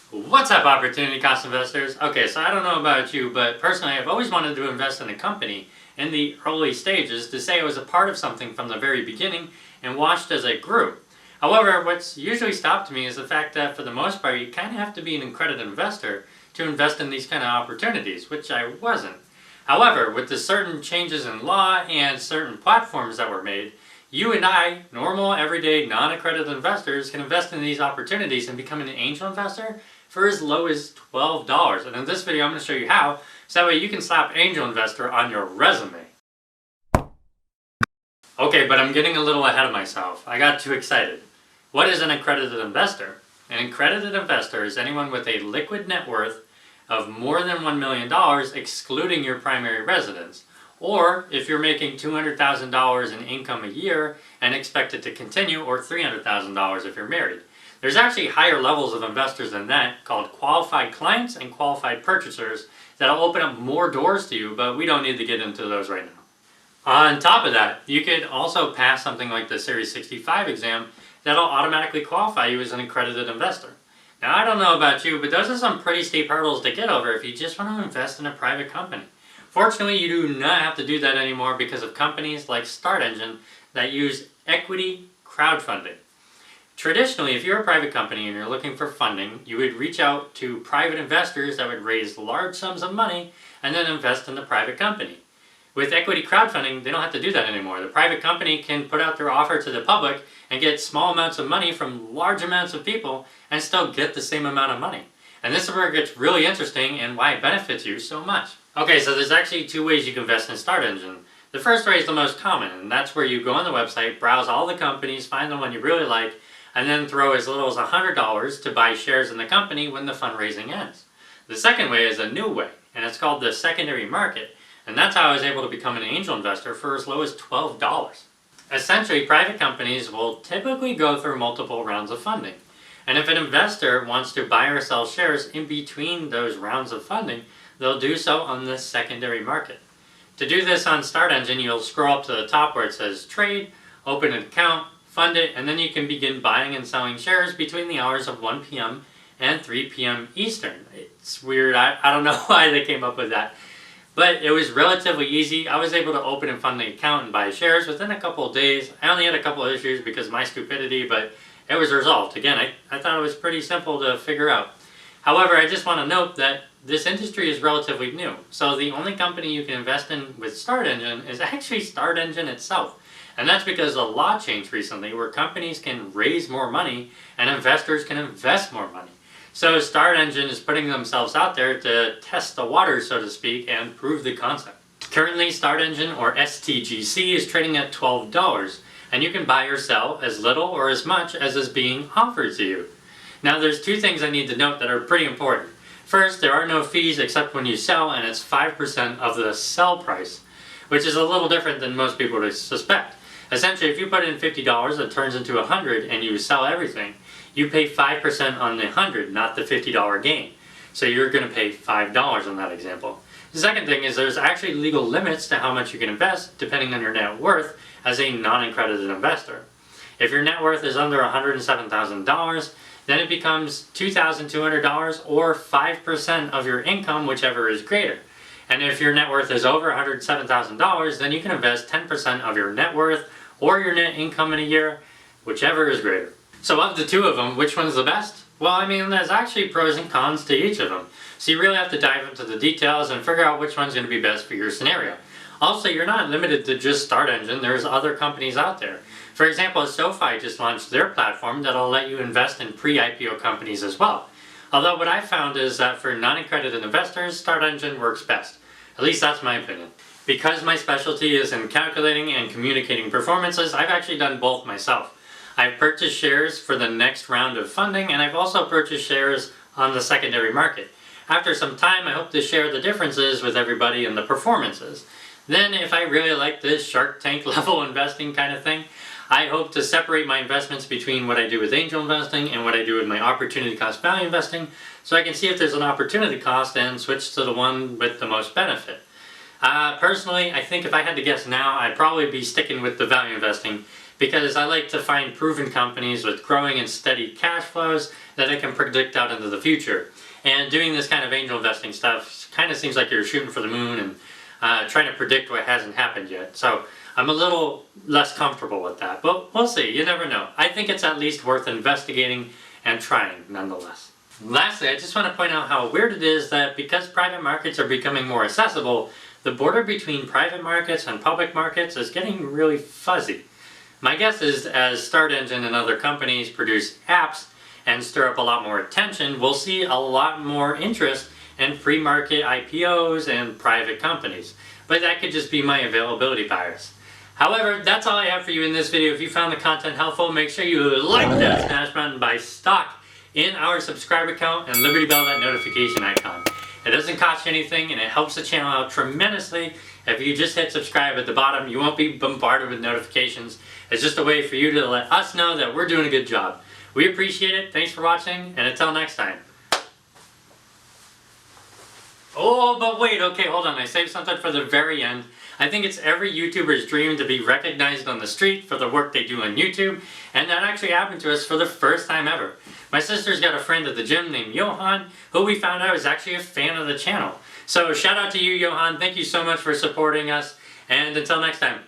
What's up, opportunity cost investors? Okay, so I don't know about you, but personally I've always wanted to invest in a company in the early stages to say I was a part of something from the very beginning and watched as it grew. However, what's usually stopped me is the fact that for the most part you kind of have to be an accredited investor to invest in these kind of opportunities, which I wasn't. However, with the certain changes in law and certain platforms that were made, you and I, normal, everyday, non-accredited investors, can invest in these opportunities and become an angel investor for as low as $12. And in this video, I'm going to show you how, so that way you can slap angel investor on your resume. Okay, but I'm getting a little ahead of myself. I got too excited. What is an accredited investor? An accredited investor is anyone with a liquid net worth of more than $1 million, excluding your primary residence. Or if you're making $200,000 in income a year and expect it to continue, or $300,000 if you're married. There's actually higher levels of investors than that, called qualified clients and qualified purchasers, that'll open up more doors to you, but we don't need to get into those right now. On top of that, you could also pass something like the Series 65 exam that'll automatically qualify you as an accredited investor. Now, I don't know about you, but those are some pretty steep hurdles to get over if you just want to invest in a private company. Fortunately, you do not have to do that anymore because of companies like StartEngine that use equity crowdfunding. Traditionally, if you're a private company and you're looking for funding, you would reach out to private investors that would raise large sums of money and then invest in the private company. With equity crowdfunding, they don't have to do that anymore. The private company can put out their offer to the public and get small amounts of money from large amounts of people and still get the same amount of money. And this is where it gets really interesting and why it benefits you so much. Okay, so there's actually two ways you can invest in StartEngine. The first way is the most common, and that's where you go on the website, browse all the companies, find the one you really like, and then throw as little as $100 to buy shares in the company when the fundraising ends. The second way is a new way, and it's called the secondary market, and that's how I was able to become an angel investor for as low as $12. Essentially, private companies will typically go through multiple rounds of funding, and if an investor wants to buy or sell shares in between those rounds of funding, they'll do so on the secondary market. To do this on StartEngine, you'll scroll up to the top where it says Trade, open an account, fund it, and then you can begin buying and selling shares between the hours of 1 p.m. and 3 p.m. Eastern. It's weird, I don't know why they came up with that. But it was relatively easy. I was able to open and fund the account and buy shares within a couple of days. I only had a couple of issues because of my stupidity, but it was resolved. Again, I thought it was pretty simple to figure out. However, I just want to note that this industry is relatively new. So the only company you can invest in with StartEngine is actually StartEngine itself. And that's because a law changed recently where companies can raise more money and investors can invest more money. So StartEngine is putting themselves out there to test the waters, so to speak, and prove the concept. Currently, StartEngine, or STGC, is trading at $12, and you can buy or sell as little or as much as is being offered to you. Now, there's two things I need to note that are pretty important. First, there are no fees except when you sell, and it's 5% of the sell price, which is a little different than most people would suspect. Essentially, if you put in $50, it turns into $100 and you sell everything, you pay 5% on the $100, not the $50 gain. So you're going to pay $5 on that example. The second thing is there's actually legal limits to how much you can invest depending on your net worth as a non-accredited investor. If your net worth is under $107,000, then it becomes $2,200 or 5% of your income, whichever is greater. And if your net worth is over $107,000, then you can invest 10% of your net worth or your net income in a year, whichever is greater. So of the two of them, which one's the best? Well, I mean, there's actually pros and cons to each of them. So you really have to dive into the details and figure out which one's going to be best for your scenario. Also, you're not limited to just StartEngine, there's other companies out there. For example, SoFi just launched their platform that'll let you invest in pre-IPO companies as well. Although what I found is that for non-accredited investors, StartEngine works best. At least that's my opinion. Because my specialty is in calculating and communicating performances, I've actually done both myself. I've purchased shares for the next round of funding, and I've also purchased shares on the secondary market. After some time, I hope to share the differences with everybody and the performances. Then, if I really like this Shark Tank level investing kind of thing, I hope to separate my investments between what I do with angel investing and what I do with my opportunity cost value investing, so I can see if there's an opportunity cost and switch to the one with the most benefit. Personally, I think if I had to guess now, I'd probably be sticking with the value investing because I like to find proven companies with growing and steady cash flows that I can predict out into the future. And doing this kind of angel investing stuff kind of seems like you're shooting for the moon and trying to predict what hasn't happened yet. So I'm a little less comfortable with that, but we'll see. You never know. I think it's at least worth investigating and trying nonetheless. Lastly, I just want to point out how weird it is that because private markets are becoming more accessible, the border between private markets and public markets is getting really fuzzy. My guess is as Start Engine and other companies produce apps and stir up a lot more attention, we'll see a lot more interest in free market IPOs and private companies. But that could just be my availability bias. However, that's all I have for you in this video. If you found the content helpful, make sure you like that smash button, buy stock in our subscribe account, and Liberty Bell that notification icon. It doesn't cost you anything and it helps the channel out tremendously. If you just hit subscribe at the bottom, you won't be bombarded with notifications. It's just a way for you to let us know that we're doing a good job. We appreciate it. Thanks for watching, and until next time. Oh, but wait, okay, hold on. I saved something for the very end. I think it's every YouTuber's dream to be recognized on the street for the work they do on YouTube, and that actually happened to us for the first time ever. My sister's got a friend at the gym named Johan, who we found out is actually a fan of the channel. So shout out to you, Johan. Thank you so much for supporting us, and until next time.